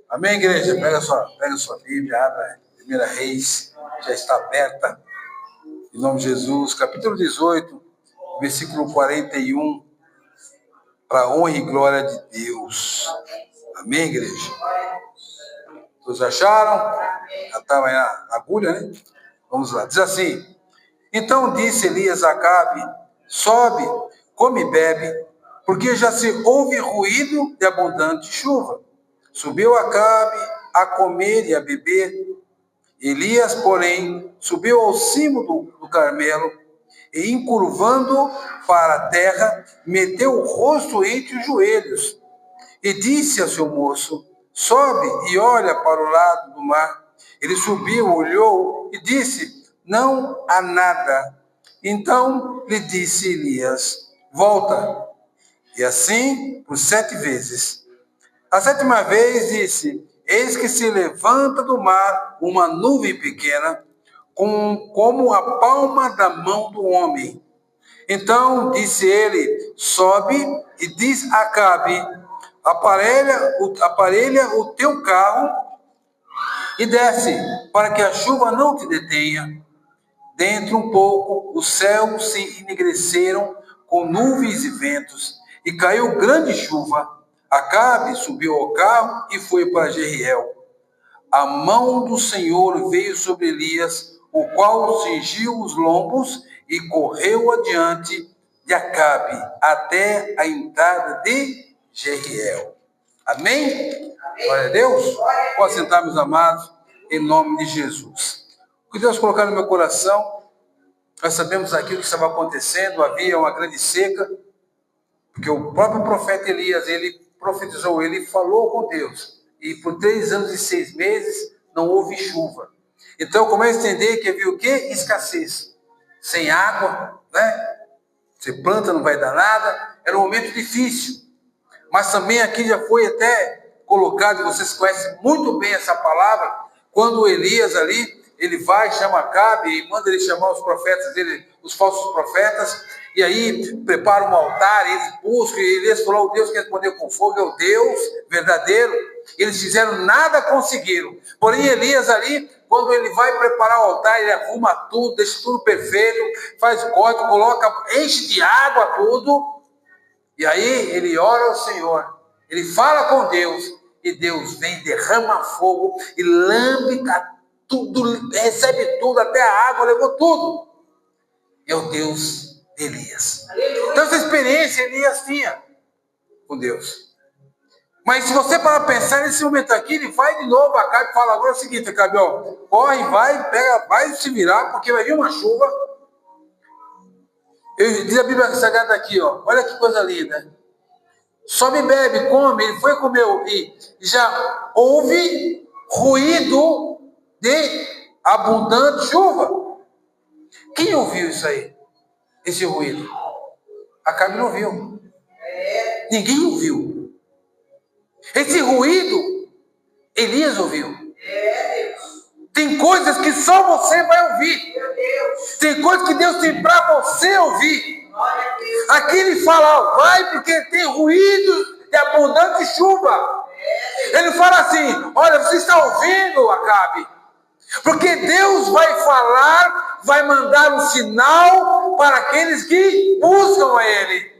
Amém, igreja? Pega sua Bíblia, abra 1 Reis, já está aberta. Em nome de Jesus, capítulo 18, versículo 41, para a honra e glória de Deus. Amém, igreja? Todos acharam? Já estava na agulha, né? Vamos lá. Diz assim: Então disse Elias a Acabe: Sobe, come e bebe, porque já se ouve ruído de abundante chuva. Subiu Acabe a comer e a beber. Elias, porém, subiu ao cimo do Carmelo e, encurvando para a terra, meteu o rosto entre os joelhos e disse a seu moço: Sobe e olha para o lado do mar. Ele subiu, olhou e disse: Não há nada. Então lhe disse Elias: Volta. E assim por 7 vezes. A 7ª vez disse: Eis que se levanta do mar uma nuvem pequena, como a palma da mão do homem. Então disse ele: Sobe e diz a Acabe: aparelha o teu carro e desce, para que a chuva não te detenha. Dentro um pouco, os céus se enegreceram com nuvens e ventos, e caiu grande chuva. Acabe subiu ao carro e foi para Jezreel. A mão do Senhor veio sobre Elias, o qual cingiu os lombos e correu adiante de Acabe até a entrada de Jezreel. Amém? Glória a Deus. Pode sentar, meus amados, em nome de Jesus. O que Deus colocar no meu coração, nós sabemos aquilo que estava acontecendo, havia uma grande seca, porque o próprio profeta Elias, ele profetizou, ele falou com Deus, e por 3 anos e 6 meses não houve chuva. Então eu começo a entender que havia o quê? Escassez. Sem água, né? Você planta, não vai dar nada. Era um momento difícil. Mas também aqui já foi até colocado, vocês conhecem muito bem essa palavra, quando Elias ali, ele vai, chama Acabe e manda ele chamar os profetas dele, os falsos profetas, e aí prepara um altar, eles buscam, e Elias falou: o Deus que respondeu com fogo é o Deus verdadeiro. Eles fizeram nada, conseguiram. Porém Elias ali, quando ele vai preparar o altar, ele arruma tudo, deixa tudo perfeito, faz corte, coloca, enche de água tudo, e aí ele ora ao Senhor, ele fala com Deus, e Deus vem, derrama fogo, e lambe tudo, recebe tudo, até a água, levou tudo. É o Deus de Elias. Então essa experiência Elias tinha com Deus. Mas se você parar para pensar nesse momento aqui, ele vai de novo a Acabe e fala: agora é o seguinte, Acabe, ó, corre, vai se virar, porque vai vir uma chuva. Diz a Bíblia Sagrada aqui, ó, olha que coisa linda. Sobe, bebe, come, ele foi comer, e já houve ruído de abundante chuva. Quem ouviu isso aí? Esse ruído? Acabe não ouviu. Ninguém ouviu. Esse ruído, Elias ouviu. Tem coisas que só você vai ouvir. Tem coisas que Deus tem para você ouvir. Aqui ele fala: ó, vai, porque tem ruído de abundante chuva. Ele fala assim: olha, você está ouvindo, Acabe? Porque Deus vai falar, vai mandar um sinal para aqueles que buscam a Ele.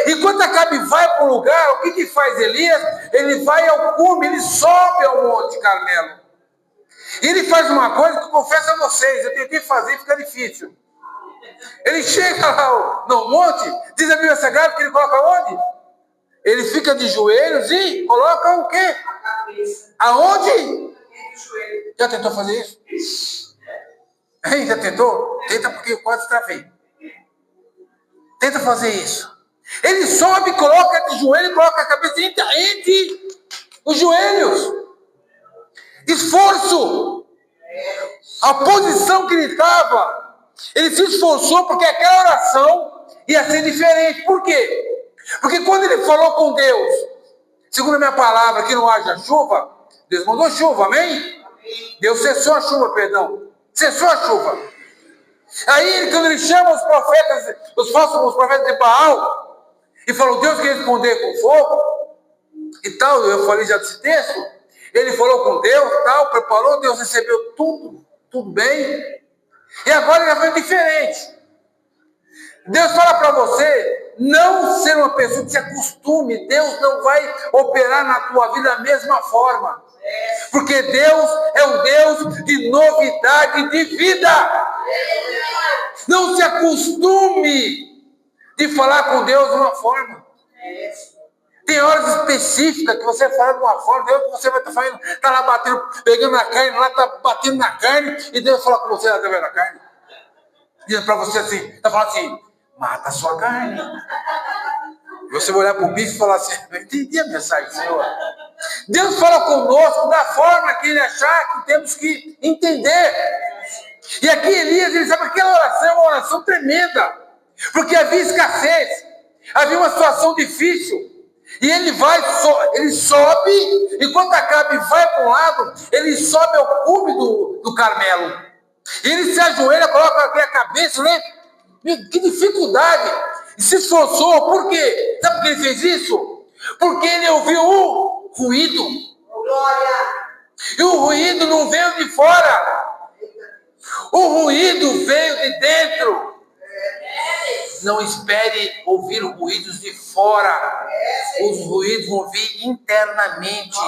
Enquanto Acabe vai para o lugar, o que faz Elias? Ele vai ao cume, ele sobe ao Monte Carmelo. E ele faz uma coisa que eu confesso a vocês, eu tentei fazer e fica difícil. Ele chega lá no monte, diz a Bíblia Sagrada que ele coloca onde? Ele fica de joelhos e coloca o quê? A cabeça. Aonde? Já tentou fazer isso? Hein? Já tentou? Tenta, porque eu quase travei. Tenta fazer isso. Ele sobe, coloca de joelho, coloca a cabeça entre os joelhos. Esforço. A posição que ele estava, ele se esforçou porque aquela oração ia ser diferente. Por quê? Porque quando ele falou com Deus, segundo a minha palavra, que não haja chuva, Deus mandou chuva, amém? Deus cessou a chuva, perdão. Cessou a chuva. Aí, quando ele chama os profetas, os profetas de Baal, e falou: Deus quer responder com fogo, e tal, eu falei já desse texto, Ele falou com Deus, tal, preparou, Deus recebeu tudo bem. E agora ele foi diferente. Deus fala para você não ser uma pessoa que se acostume. Deus não vai operar na tua vida da mesma forma. Porque Deus é um Deus de novidade de vida. Não se acostume de falar com Deus de uma forma. Tem horas específicas que você fala de uma forma, Deus que você vai estar fazendo, está lá batendo, pegando na carne, lá está batendo na carne, e Deus fala com você através da carne. Dizendo para você assim, está falando assim, mata a sua carne. E você vai olhar para o bicho e falar assim, eu entendi a mensagem do Senhor. Deus fala conosco da forma que Ele achar que temos que entender. E aqui Elias, ele sabe que aquela oração é uma oração tremenda, porque havia escassez, havia uma situação difícil. E ele ele sobe, enquanto Acabe vai para um lado, ele sobe ao cume do Carmelo. Ele se ajoelha, coloca aqui a cabeça, né? Que dificuldade! E se esforçou, por quê? Sabe por que ele fez isso? Porque ele ouviu o ruído. E o ruído não veio de fora. O ruído veio de dentro. Não espere ouvir ruídos de fora. Os ruídos vão vir internamente.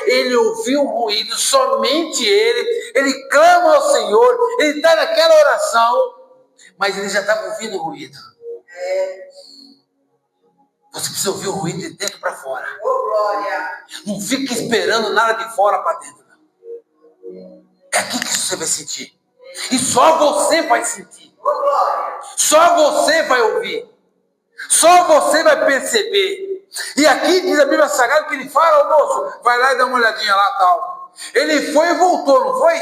Ele ouviu o ruído, somente ele clama ao Senhor, ele está naquela oração, mas ele já estava ouvindo o ruído. Você precisa ouvir o ruído de dentro para fora. Não fique esperando nada de fora para dentro. Não. É aqui que você vai sentir. E só você vai sentir. Só você vai ouvir. Só você vai perceber. E aqui diz a Bíblia Sagrada que ele fala, moço, vai lá e dá uma olhadinha lá, tal. Ele foi e voltou, não foi?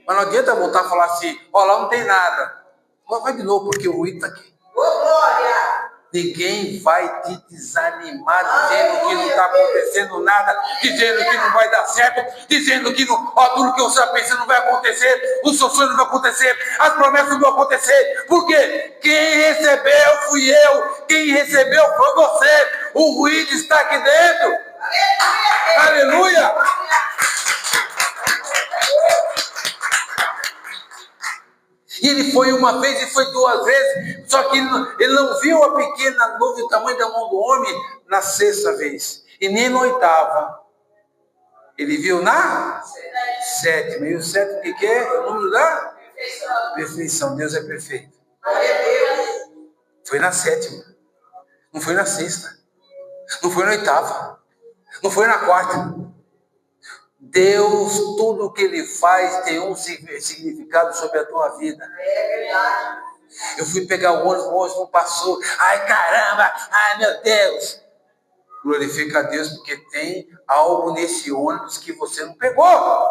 Mas não adianta voltar a falar assim, ó, lá não tem nada. Vai de novo, porque o ruído está aqui. Ninguém vai te desanimar dizendo que não está acontecendo nada, dizendo que não vai dar certo, dizendo que não, ó, tudo que você está pensando não vai acontecer, o seu sonho não vai acontecer, as promessas não vão acontecer. Por quê? Quem recebeu fui eu, quem recebeu foi você. O ruído está aqui dentro. Aleluia! E ele foi uma vez e foi duas vezes, só que ele não viu a pequena nuvem do tamanho da mão do homem na sexta vez, e nem na oitava. Ele viu na sétima. E o sétimo que é? O número da perfeição. Deus é perfeito. Foi na sétima. Não foi na sexta. Não foi na oitava. Não foi na quarta. Deus, tudo o que Ele faz tem um significado sobre a tua vida. Eu fui pegar o ônibus não passou. Ai, caramba! Ai, meu Deus! Glorifica a Deus porque tem algo nesse ônibus que você não pegou.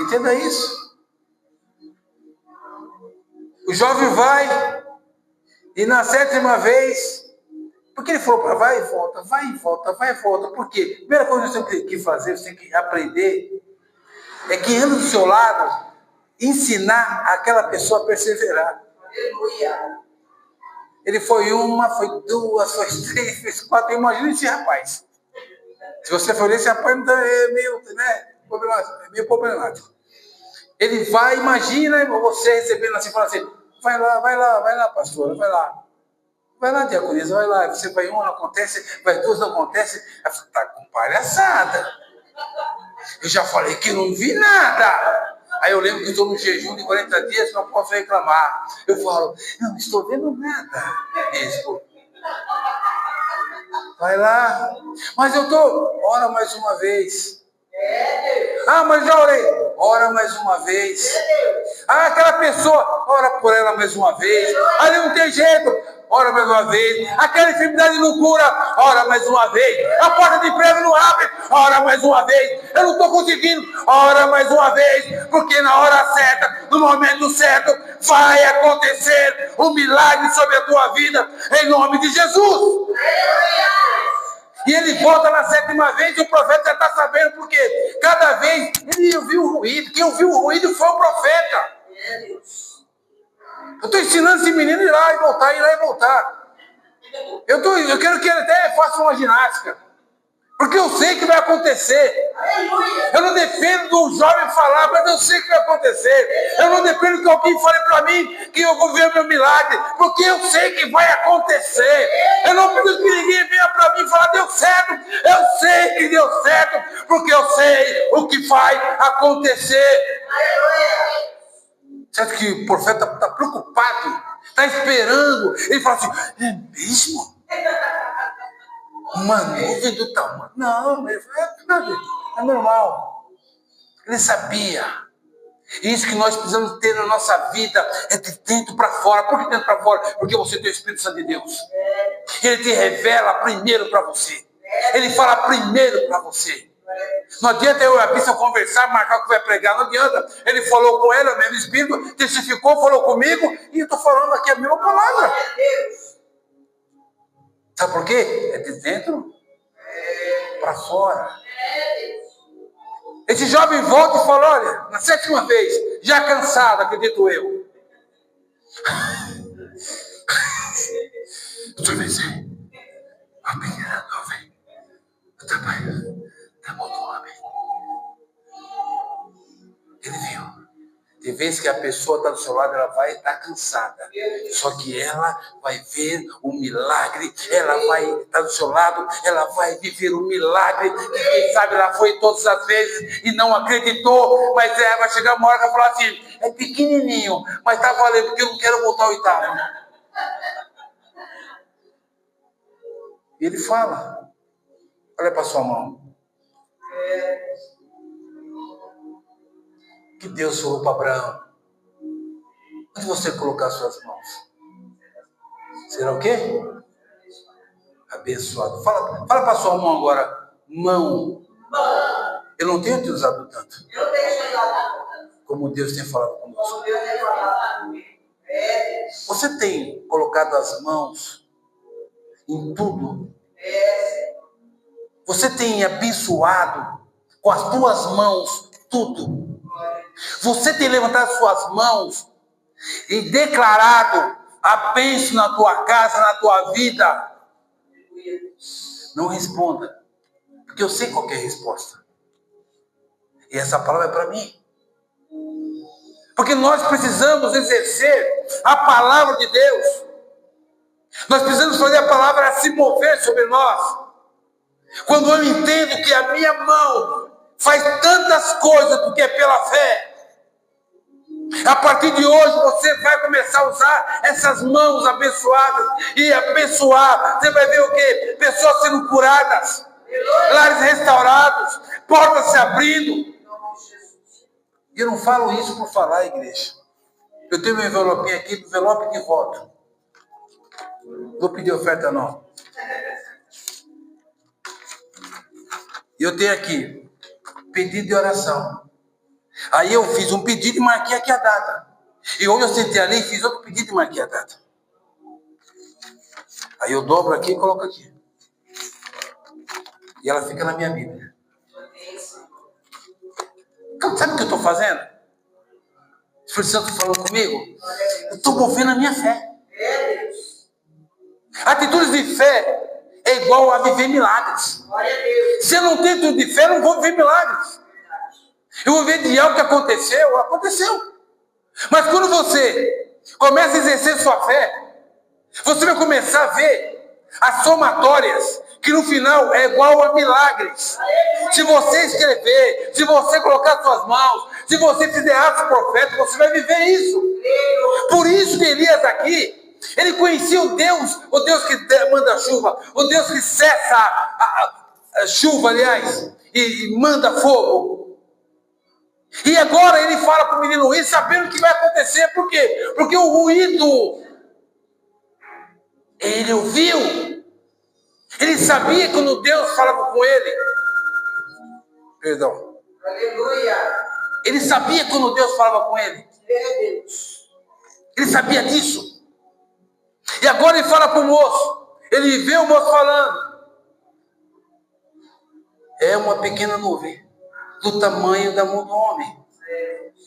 Entenda isso. O jovem vai e na sétima vez, porque ele falou para vai e volta, vai e volta, vai e volta. Por quê? A primeira coisa que você tem que fazer, você tem que aprender, é que anda do seu lado, ensinar aquela pessoa a perseverar. Aleluia. Ele foi uma, foi duas, foi três, foi quatro. Imagina esse rapaz. Se você for esse rapaz, é meio, né, problemático. Ele vai, imagina você recebendo assim, fala assim, vai lá, pastora, vai lá. Vai lá, diaconisa, vai lá. Você vai uma, não acontece, vai duas, não acontece. Ela fala, tá com palhaçada. Eu já falei que não vi nada. Aí eu lembro que estou no jejum de 40 dias, não posso reclamar. Eu falo, não estou vendo nada, bispo. Vai lá. Mas eu estou, ora mais uma vez. Ah, mas já orei. Ora mais uma vez. Ah, aquela pessoa, ora por ela mais uma vez. Ali não tem jeito. Ora mais uma vez. Aquela enfermidade não cura. Ora mais uma vez. A porta de emprego não abre. Ora mais uma vez. Eu não estou conseguindo. Ora mais uma vez. Porque na hora certa, no momento certo, vai acontecer um milagre sobre a tua vida. Em nome de Jesus. E ele volta na sétima vez e o profeta já está sabendo por quê. Cada vez ele ouviu o ruído. Quem ouviu o ruído foi o profeta. Eu estou ensinando esse menino a ir lá e voltar, ir lá e voltar. Eu quero que ele até faça uma ginástica. Porque eu sei que vai acontecer. Eu não dependo do jovem falar, mas eu sei que vai acontecer. Eu não dependo que alguém fale para mim que eu vou ver o meu milagre, porque eu sei que vai acontecer. Eu não preciso que ninguém venha para mim e falar, deu certo. Eu sei que deu certo, porque eu sei o que vai acontecer. Certo que o profeta está preocupado, está esperando. Ele fala assim, é mesmo? Uma nuvem do tamanho. Não, é normal. Ele sabia. Isso que nós precisamos ter na nossa vida é de dentro para fora. Por que dentro para fora? Porque você tem o Espírito Santo de Deus. Ele te revela primeiro para você. Ele fala primeiro para você. Não adianta eu e a Bíblia conversar, marcar o que vai pregar. Não adianta. Ele falou com ela, o mesmo Espírito, testificou, falou comigo, e eu estou falando aqui a mesma palavra. Sabe por quê? É de dentro para fora. Esse jovem volta e fala, olha, na 7ª vez, já cansado, acredito eu. Outra vez, a pequena nuvem, o tamanho da mão do homem. Ele viu. Tem vezes que a pessoa está do seu lado, ela vai estar cansada. Só que ela vai ver o milagre. Ela vai estar do seu lado, ela vai viver o milagre. E quem sabe ela foi todas as vezes e não acreditou. Mas ela vai chegar uma hora que ela vai falar assim, é pequenininho, mas está valendo, porque eu não quero voltar ao oitavo. E ele fala, olha para sua mão. Que Deus falou para Abraão, onde você colocar suas mãos? Será o quê? Abençoado. Fala para sua mão agora. Mão. Eu não tenho te usado tanto. Como Deus tem falado conosco. Você tem colocado as mãos em tudo. Você tem abençoado com as tuas mãos tudo. Você tem levantado suas mãos e declarado a bênção na tua casa, na tua vida. Não responda, porque eu sei qual é a resposta. E essa palavra é para mim. Porque nós precisamos exercer a palavra de Deus. Nós precisamos fazer a palavra se mover sobre nós. Quando eu entendo que a minha mão faz tantas coisas porque é pela fé. A partir de hoje você vai começar a usar essas mãos abençoadas e abençoar. Você vai ver o quê? Pessoas sendo curadas, lares restaurados, portas se abrindo. E eu não falo isso por falar, igreja. Eu tenho meu envelopinho aqui, envelope de voto. Não vou pedir oferta não. E eu tenho aqui pedido de oração. Aí eu fiz um pedido e marquei aqui a data. E hoje eu sentei ali e fiz outro pedido e marquei a data. Aí eu dobro aqui e coloco aqui. E ela fica na minha Bíblia. Então, sabe o que eu estou fazendo? O Espírito Santo falou comigo. Eu estou movendo a minha fé. Atitudes de fé é igual a viver milagres. Se eu não tenho atitude de fé, eu não vou viver milagres. Eu vou ver de algo que aconteceu. Mas quando você começa a exercer sua fé, você vai começar a ver as somatórias, que no final é igual a milagres. Se você escrever, se você colocar suas mãos, se você fizer atos proféticos, você vai viver isso. Por isso que Elias aqui, ele conhecia o Deus que manda chuva, o Deus que cessa a chuva, aliás, e manda fogo. E agora ele fala para o menino ruim, sabendo o que vai acontecer. Por quê? Porque o ruído, ele ouviu. Ele sabia quando Deus falava com ele. Perdão. Aleluia. Ele sabia quando Deus falava com ele. Ele sabia disso. E agora ele fala para o moço. Ele vê o moço falando. É uma pequena nuvem do tamanho da mão do homem.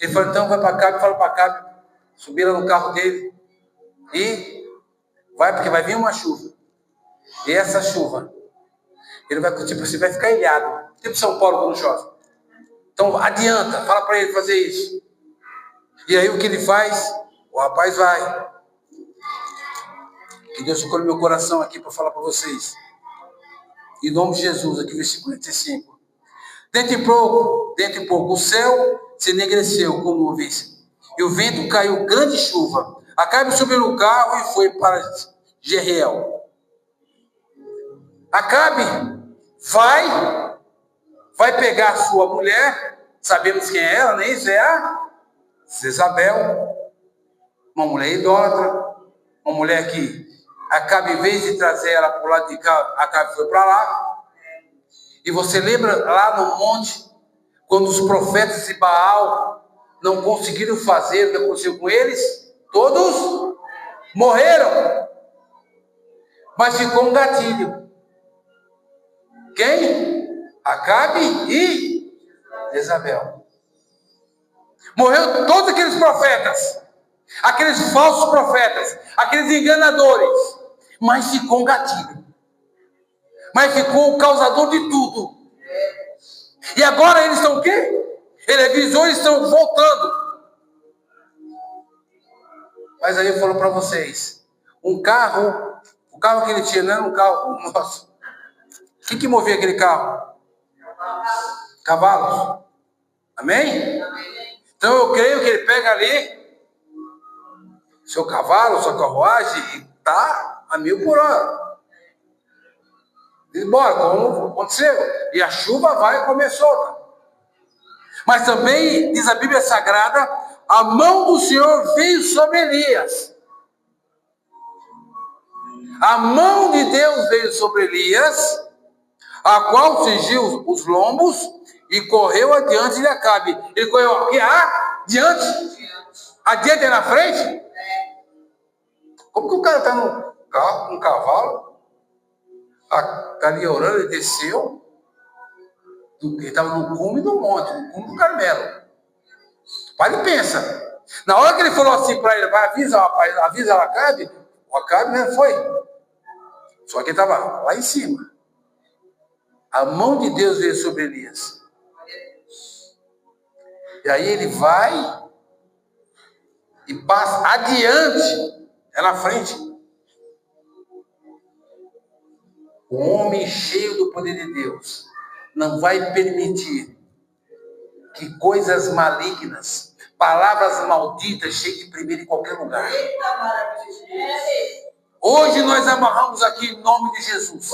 Ele falou, então vai para cá, fala para cá, subiram no carro dele e vai, porque vai vir uma chuva. E essa chuva Ele vai, tipo assim, vai ficar ilhado. Tipo São Paulo quando chove. Então, adianta, fala para ele fazer isso. E aí o que ele faz? O rapaz vai. E Deus tocou no meu coração aqui para falar para vocês. Em nome de Jesus, aqui versículo 45. Dentro em pouco, o céu se enegreceu com nuvens, e o vento caiu grande chuva. Acabe subiu no carro e foi para Jezreel. Acabe vai pegar sua mulher, sabemos quem é ela, nem é a Jezabel, uma mulher idólatra, uma mulher que Acabe, em vez de trazer ela para o lado de cá, Acabe foi para lá. E você lembra lá no monte, quando os profetas de Baal não conseguiram fazer o que aconteceu com eles? Todos morreram. Mas ficou um gatilho. Quem? Acabe e Jezabel. Morreu todos aqueles profetas, aqueles falsos profetas, aqueles enganadores. Mas ficou um gatilho. Mas ficou o causador de tudo. E agora eles estão o quê? Televisores estão voltando. Mas aí eu falo para vocês, o carro que ele tinha não era um carro nosso. O que movia aquele carro? Cavalos. Amém? Então eu creio que ele pega ali seu cavalo, sua carruagem e está a 1000 por hora. Embora, como aconteceu. E a chuva vai e começou. Mas também, diz a Bíblia Sagrada, a mão do Senhor veio sobre Elias. A mão de Deus veio sobre Elias, a qual cingiu os lombos e correu adiante de Acabe. Ele correu aqui, adiante? Adiante e na frente? Como que o cara está no carro, com um cavalo, está ali orando, ele desceu, ele estava no cume do monte, no cume do Carmelo. Para e pensa. Na hora que ele falou assim para ele, vai, avisa Acabe, o Acabe, né, foi. Só que ele estava lá em cima. A mão de Deus veio sobre Elias. E aí ele vai e passa adiante, é na frente. O homem cheio do poder de Deus não vai permitir que coisas malignas, palavras malditas cheguem primeiro em qualquer lugar. Hoje nós amarramos aqui em nome de Jesus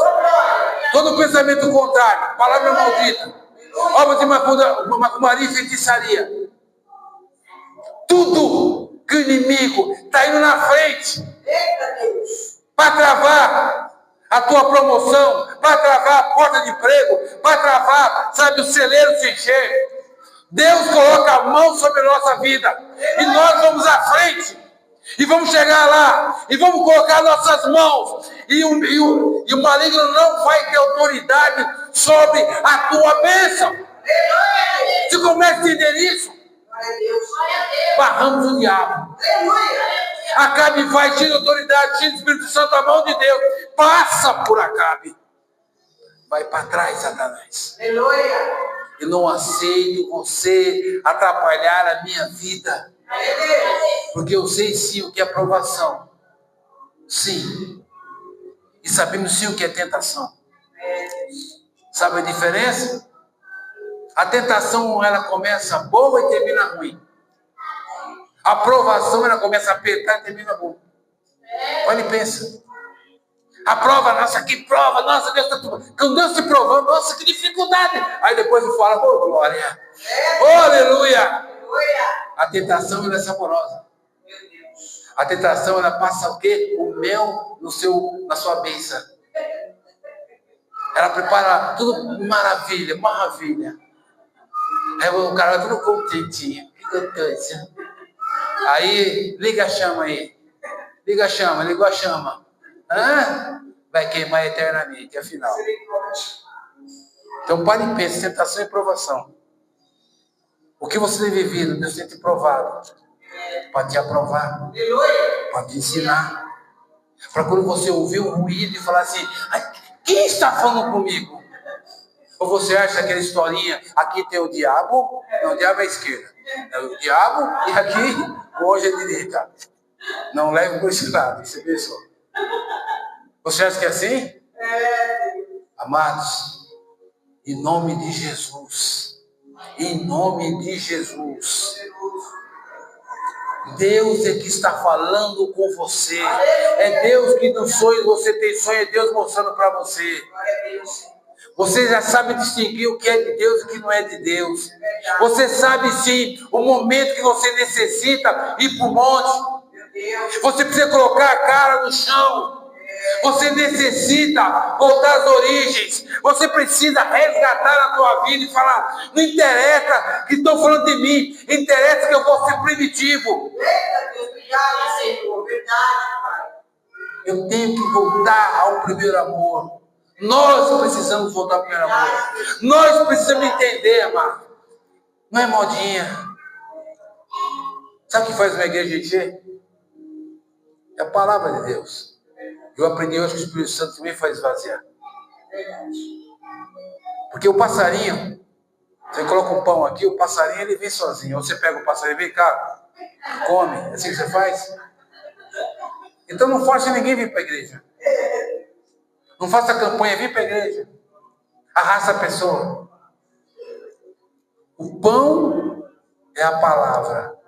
todo pensamento contrário, palavra maldita, obra de macumaria e feitiçaria. Tudo que o inimigo está indo na frente para travar a tua promoção, para travar a porta de emprego, para travar, sabe, o celeiro se encher. Deus coloca a mão sobre a nossa vida e nós vamos à frente e vamos chegar lá e vamos colocar nossas mãos e o maligno não vai ter autoridade sobre a tua bênção. Você começa a entender isso? Barramos o diabo. Acabe vai, cheio de autoridade, cheio do Espírito Santo, a mão de Deus passa por Acabe. Vai para trás, Satanás. Eu não aceito você atrapalhar a minha vida. Porque eu sei sim o que é provação. Sim. E sabemos sim o que é tentação. Sabe a diferença? A tentação, ela começa boa e termina ruim. A provação, ela começa a apertar e termina boa. Olha e pensa. A prova, nossa, que prova, nossa, Deus está tudo. Quando Deus te provando, nossa, que dificuldade. Aí depois ele fala, oh, glória. Oh, aleluia. A tentação, ela é saborosa. A tentação, ela passa o quê? O mel na sua bênção. Ela prepara tudo maravilha, maravilha. Aí o cara vai tudo contentinho. Que gostoso. Aí, liga a chama aí. Liga a chama, ligou a chama. Vai queimar eternamente, afinal. Então, pare e pense, tentação e provação. O que você tem vivido, Deus tem te provado. Para te aprovar. Para te ensinar. Para quando você ouvir um ruído e falar assim, quem está falando comigo? Ou você acha aquela historinha, aqui tem o diabo, não, o diabo é a esquerda. É o diabo e aqui hoje é a direita. Não leve por esse lado, você pensou. Você acha que é assim? Amados, em nome de Jesus, em nome de Jesus, Deus é que está falando com você. É Deus que no sonho você tem sonho, é Deus mostrando para você. Você já sabe distinguir o que é de Deus e o que não é de Deus. Você sabe sim o momento que você necessita ir para o monte. Você precisa colocar a cara no chão. Você necessita voltar às origens. Você precisa resgatar a tua vida e falar: não interessa que estão falando de mim, interessa que eu vou ser primitivo. Eu tenho que voltar ao primeiro amor. Nós precisamos voltar ao primeiro amor. Nós precisamos entender, amado. Não é modinha. Sabe o que faz uma igreja encher? É a palavra de Deus. Eu aprendi hoje que o Espírito Santo também faz esvaziar. Porque o passarinho, você coloca um pão aqui, o passarinho ele vem sozinho. Ou você pega o passarinho, vem cá, come. É assim que você faz? Então não force ninguém vir para a igreja. Não faça campanha, vem para a igreja. Arrasta a pessoa. O pão é a palavra.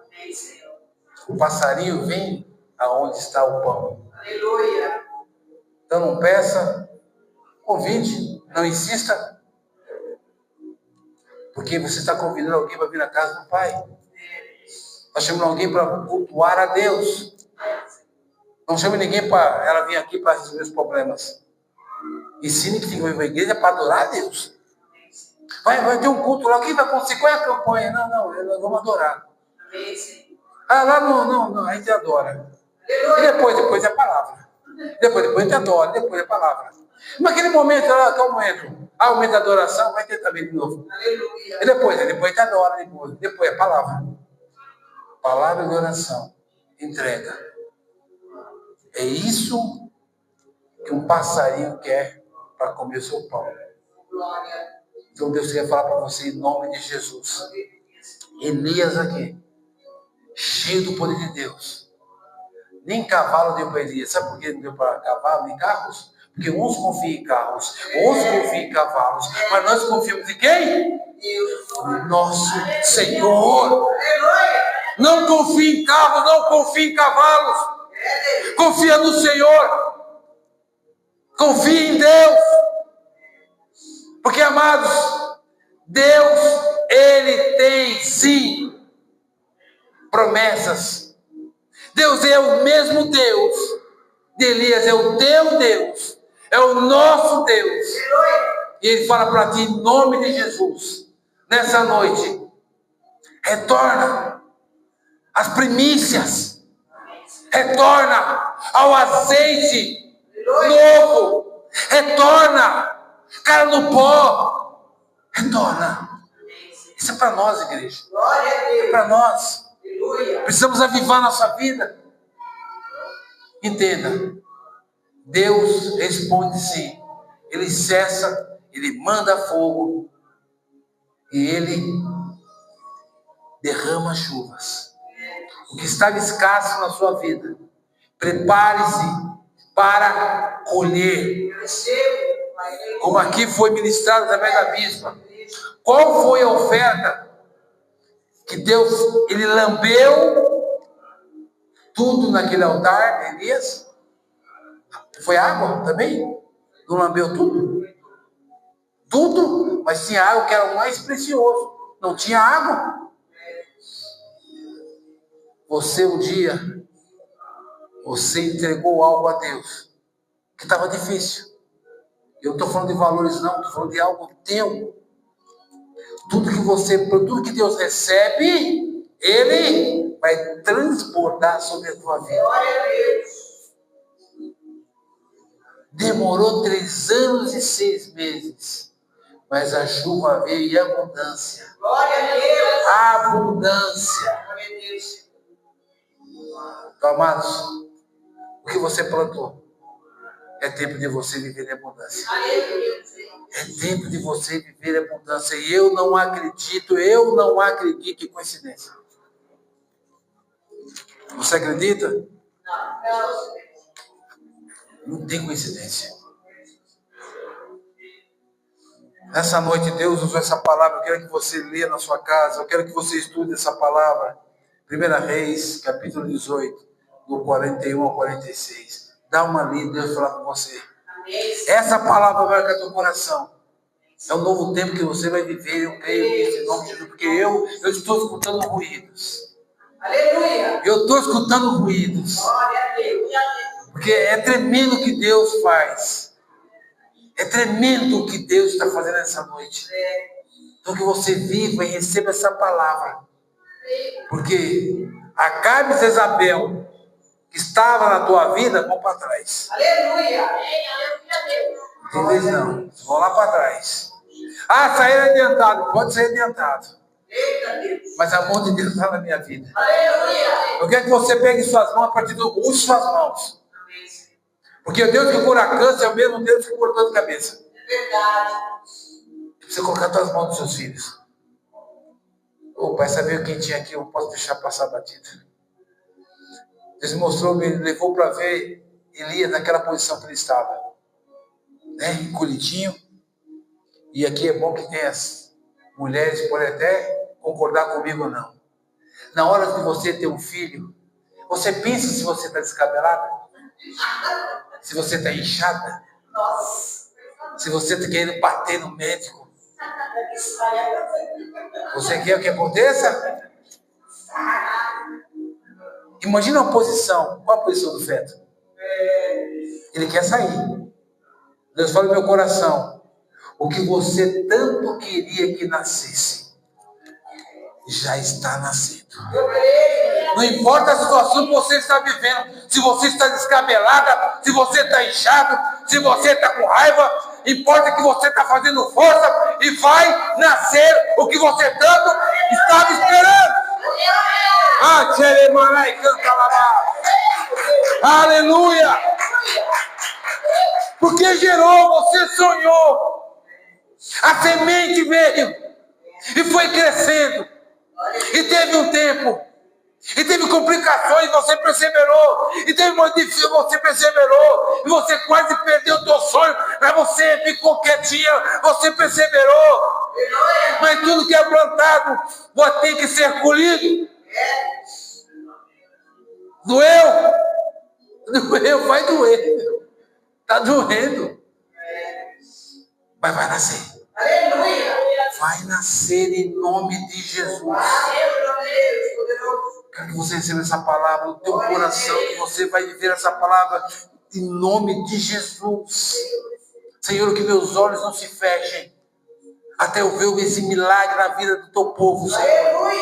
O passarinho vem aonde está o pão. Aleluia. Então não peça, convide, não insista. Porque você está convidando alguém para vir na casa do Pai. Está chamando alguém para cultuar a Deus. Não chame ninguém para ela vir aqui para resolver os problemas. Ensine que tem que vir para a igreja para adorar a Deus. Vai ter um culto lá, quem vai conseguir? Qual é a campanha? Não, nós vamos adorar. Lá não, a gente adora. E depois é a palavra. Depois a gente adora, depois é a palavra. Mas aquele momento lá, qual momento? O momento da adoração, vai ter também de novo. E depois a gente adora, depois é a palavra. Palavra de oração, entrega. É isso que um passarinho quer para comer o seu pão. Então Deus quer falar para você em nome de Jesus. Elias aqui, cheio do poder de Deus. Nem cavalo deu para Elias. Sabe por que não deu para cavalo nem carros? Porque uns confiam em carros, outros confiam em cavalos. Mas nós confiamos em quem? Deus. Nosso Senhor. Não confia em carros, não confia em cavalos. Confia no Senhor. Confia em Deus. Porque, amados, Deus, Ele tem sim promessas. Deus é o mesmo Deus de Elias, é o teu Deus, é o nosso Deus. E Ele fala para ti, em nome de Jesus, nessa noite, retorna às primícias, retorna ao azeite novo, retorna, cara no pó, retorna. Isso é para nós, igreja. É para nós. Precisamos avivar nossa vida. Entenda. Deus responde sim. Ele cessa, Ele manda fogo e Ele derrama chuvas. O que está escasso na sua vida, prepare-se para colher. Como aqui foi ministrado através da bispa. Qual foi a oferta que Deus, Ele lambeu tudo naquele altar, Elias? Foi água também? Não lambeu tudo? Tudo, mas tinha água que era o mais precioso. Não tinha água. Você um dia, você entregou algo a Deus que estava difícil. Eu não estou falando de valores não, estou falando de algo teu. Tudo que Deus recebe, Ele vai transbordar sobre a tua vida. Demorou 3 anos e 6 meses, mas a chuva veio em abundância. Glória a Deus! Abundância. Então, amados, o que você plantou É tempo de você viver em abundância. É tempo de você viver em abundância. E eu não acredito em coincidência. Você acredita? Não tem coincidência. Nessa noite, Deus usou essa palavra. Eu quero que você leia na sua casa. Eu quero que você estude essa palavra. 1 Reis, capítulo 18, do 41 ao 46. Dá uma lida, Deus falar com você. Essa palavra vai marcar teu coração. É um novo tempo que você vai viver. Eu creio nisso, em nome de Jesus. Porque eu estou escutando ruídos. Aleluia. Eu estou escutando ruídos. Porque é tremendo o que Deus faz. É tremendo o que Deus está fazendo nessa noite. Então que você viva e receba essa palavra. Porque Acabe e Jezabel, que estava na tua vida, vão para trás. Aleluia. Tem vez não. Vão lá para trás. Ah, sair adiantado. Pode sair adiantado. Mas a mão de Deus está na minha vida. Aleluia. Eu quero que você pegue suas mãos a partir do... Use suas mãos. Porque o Deus que cura câncer é o mesmo Deus que cura dor de cabeça. É verdade. Você colocar suas mãos nos seus filhos. Ô pai, sabia quem tinha aqui? Eu não posso deixar passar batido. Deus me mostrou, me levou para ver Elias naquela posição que ele estava. Né? Encolhidinho. E aqui é bom que tem as mulheres, podem até concordar comigo ou não. Na hora que você tem um filho, você pensa se você está descabelada? Se você está inchada? Se você está querendo bater no médico? Você quer que aconteça? Imagina a posição. Qual a posição do feto? Ele quer sair. Deus fala no meu coração. O que você tanto queria que nascesse, já está nascendo. Não importa a situação que você está vivendo. Se você está descabelada, se você está inchado, se você está com raiva, importa que você está fazendo força e vai nascer o que você tanto estava esperando. Ah, Tcheremarai, canta lá. Aleluia! Porque gerou, você sonhou. A semente veio e foi crescendo. E teve um tempo. E teve complicações, você perseverou. E teve uma difícil, você perseverou. E você quase perdeu o teu sonho, mas você ficou quietinha, você perseverou. Mas tudo que é plantado vai ter que ser colhido. Doeu? Doeu, vai doer. Está doendo. Mas vai nascer. Aleluia. Vai nascer em nome de Jesus. Quero que você receba essa palavra no teu coração, que você vai viver essa palavra em nome de Jesus. Senhor, que meus olhos não se fechem até eu ver esse milagre na vida do teu povo, Senhor.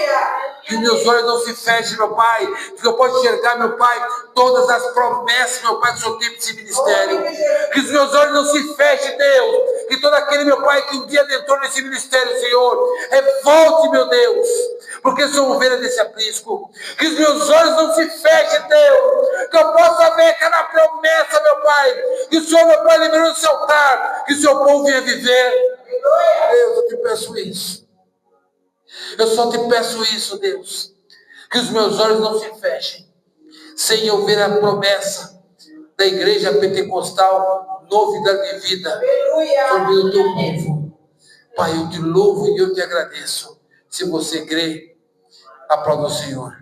Que meus olhos não se fechem, meu Pai, que eu possa enxergar, meu Pai, todas as promessas, meu Pai, que o Senhor tem para esse ministério. Que os meus olhos não se fechem, Deus. Que todo aquele, meu Pai, que um dia adentrou nesse ministério, Senhor, revolte, meu Deus, porque sou ovelha desse aprisco. Que os meus olhos não se fechem, Deus. Que eu possa ver cada promessa, meu Pai, que o Senhor, meu Pai, liberou no seu altar, que o seu povo venha viver. Deus, eu te peço isso. Eu só te peço isso, Deus. Que os meus olhos não se fechem sem eu ver a promessa da igreja pentecostal, novidade de vida sobre o teu povo. Pai, eu te louvo e eu te agradeço. Se você crê, aplauda o Senhor.